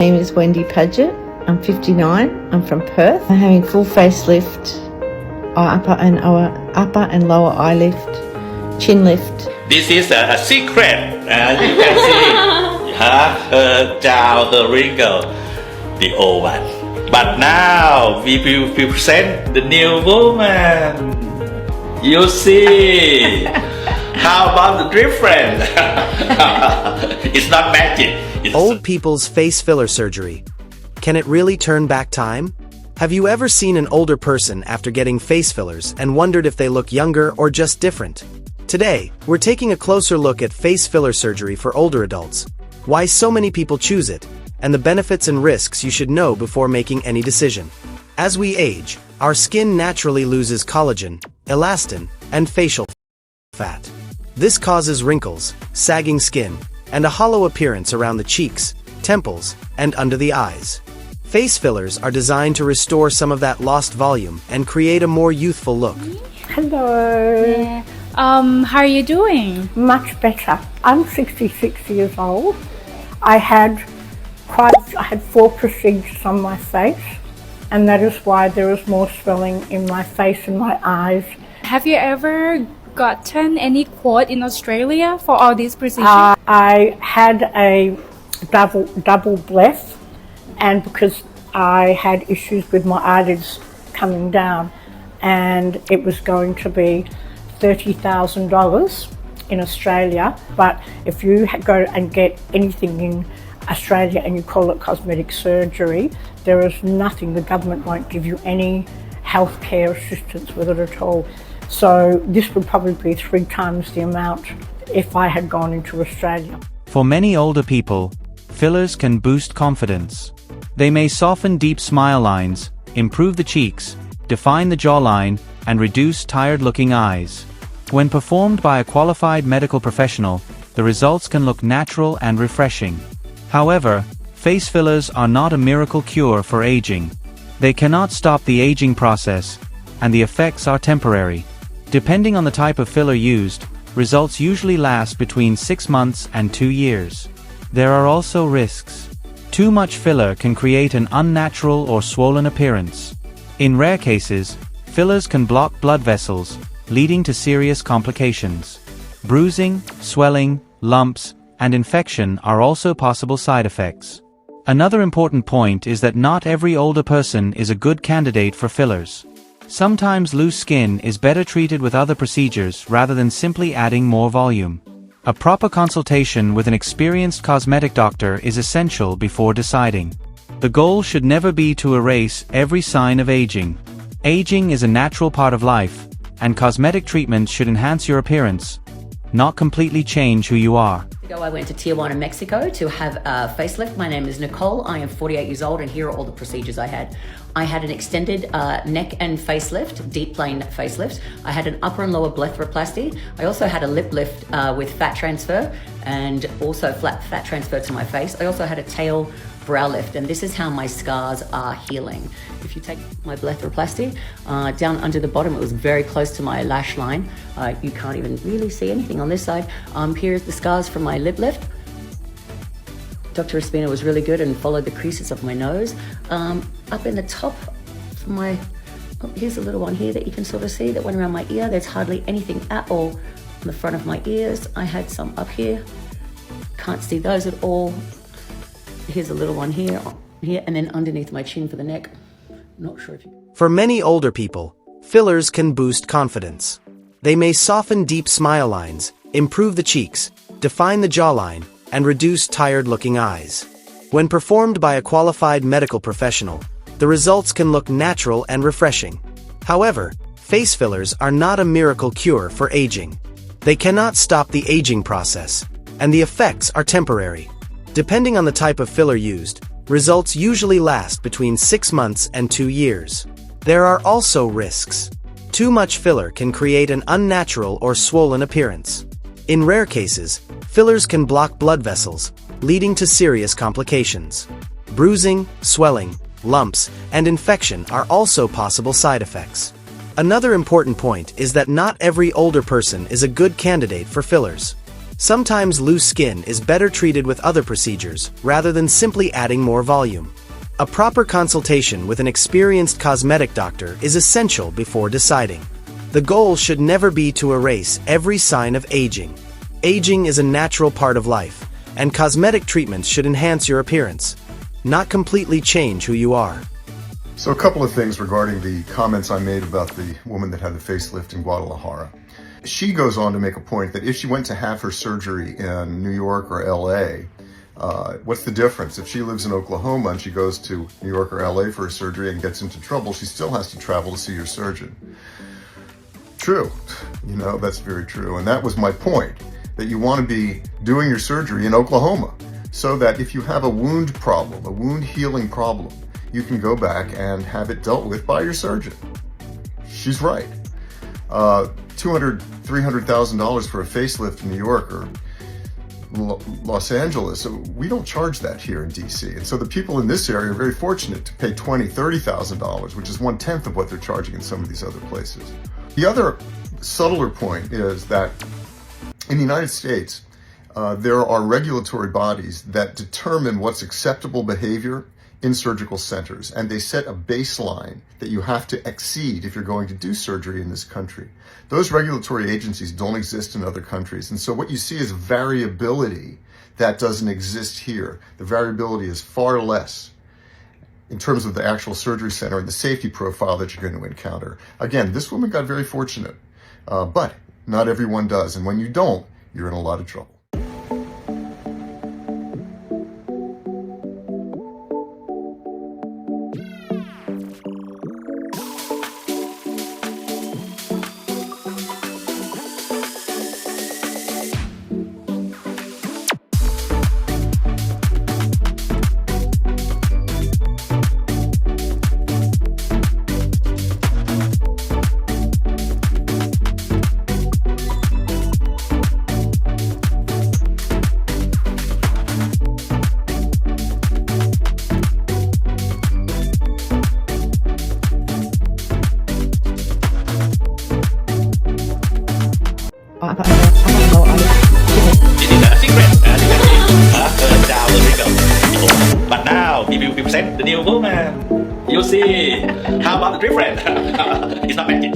My name is Wendy Paget. I'm 59. I'm from Perth. I'm having full facelift, upper and lower eye lift, chin lift. This is a secret. You can see her down, her wrinkle, the old one. But now we will present the new woman. You see. How about the difference? It's not magic. Old people's face filler surgery. Can it really turn back time? Have you ever seen an older person after getting face fillers and wondered if they look younger or just different? Today, we're taking a closer look at face filler surgery for older adults, why so many people choose it, and the benefits and risks you should know before making any decision. As we age, our skin naturally loses collagen, elastin, and facial fat. This causes wrinkles, sagging skin, and a hollow appearance around the cheeks, temples, and under the eyes. Face fillers are designed to restore some of that lost volume and create a more youthful look. Hello. Yeah. How are you doing? Much better. I'm 66 years old. I had 4 procedures on my face, and that is why there is more swelling in my face and my eyes. Have you ever gotten any quote in Australia for all these procedures? I had a double breath, and because I had issues with my eyelids coming down, and it was going to be $30,000 in Australia. But if you go and get anything in Australia and you call it cosmetic surgery, there is nothing. The government won't give you any healthcare assistance with it at all. So this would probably be 3 times the amount if I had gone into Australia. For many older people, fillers can boost confidence. They may soften deep smile lines, improve the cheeks, define the jawline, and reduce tired-looking eyes. When performed by a qualified medical professional, the results can look natural and refreshing. However, face fillers are not a miracle cure for aging. They cannot stop the aging process, and the effects are temporary. Depending on the type of filler used, results usually last between 6 months and 2 years. There are also risks. Too much filler can create an unnatural or swollen appearance. In rare cases, fillers can block blood vessels, leading to serious complications. Bruising, swelling, lumps, and infection are also possible side effects. Another important point is that not every older person is a good candidate for fillers. Sometimes loose skin is better treated with other procedures rather than simply adding more volume. A proper consultation with an experienced cosmetic doctor is essential before deciding. The goal should never be to erase every sign of aging. Aging is a natural part of life, and cosmetic treatments should enhance your appearance, not completely change who you are. I went to Tijuana, Mexico to have a facelift. My name is Nicole. I am 48 years old, and here are all the procedures I had. I had an extended neck and facelift, deep plane facelift. I had an upper and lower blepharoplasty. I also had a lip lift with fat transfer and also fat transfer to my face. I also had a tail brow lift, and this is how my scars are healing. If you take my blepharoplasty, down under the bottom, it was very close to my lash line. You can't even really see anything on this side. Here's the scars from my lip lift. Dr. Espina was really good and followed the creases of my nose. Up in the top of my, here's a little one here that you can sort of see that went around my ear. There's hardly anything at all on the front of my ears. I had some up here. Can't see those at all. Here's a little one here, and then underneath my chin for the neck. Not sure if you... For many older people, fillers can boost confidence. They may soften deep smile lines, improve the cheeks, define the jawline, and reduce tired-looking eyes. When performed by a qualified medical professional, the results can look natural and refreshing. However, face fillers are not a miracle cure for aging. They cannot stop the aging process, and the effects are temporary. Depending on the type of filler used, results usually last between 6 months and 2 years. There are also risks. Too much filler can create an unnatural or swollen appearance. In rare cases, fillers can block blood vessels, leading to serious complications. Bruising, swelling, lumps, and infection are also possible side effects. Another important point is that not every older person is a good candidate for fillers. Sometimes loose skin is better treated with other procedures rather than simply adding more volume. A proper consultation with an experienced cosmetic doctor is essential before deciding. The goal should never be to erase every sign of aging. Aging is a natural part of life, and cosmetic treatments should enhance your appearance, not completely change who you are. So a couple of things regarding the comments I made about the woman that had the facelift in Guadalajara. She goes on to make a point that if she went to have her surgery in New York or LA, what's the difference? If she lives in Oklahoma and she goes to New York or LA for a surgery and gets into trouble, she still has to travel to see your surgeon. True. You know, that's very true. And that was my point, that you want to be doing your surgery in Oklahoma so that if you have a wound problem, a wound healing problem, you can go back and have it dealt with by your surgeon. She's right. $200,000, $300,000 for a facelift in New York or Los Angeles, so we don't charge that here in DC. And so the people in this area are very fortunate to pay $20,000, $30,000, which is 1/10 of what they're charging in some of these other places. The other subtler point is that in the United States, there are regulatory bodies that determine what's acceptable behavior in surgical centers, and they set a baseline that you have to exceed if you're going to do surgery in this country. Those regulatory agencies don't exist in other countries, and so what you see is variability that doesn't exist here. The variability is far less in terms of the actual surgery center and the safety profile that you're going to encounter. Again, this woman got very fortunate, but not everyone does, and when you don't, you're in a lot of trouble. It is a secret. Down the wrinkle. But now we will present the new woman. You see how about the difference? It's not magic.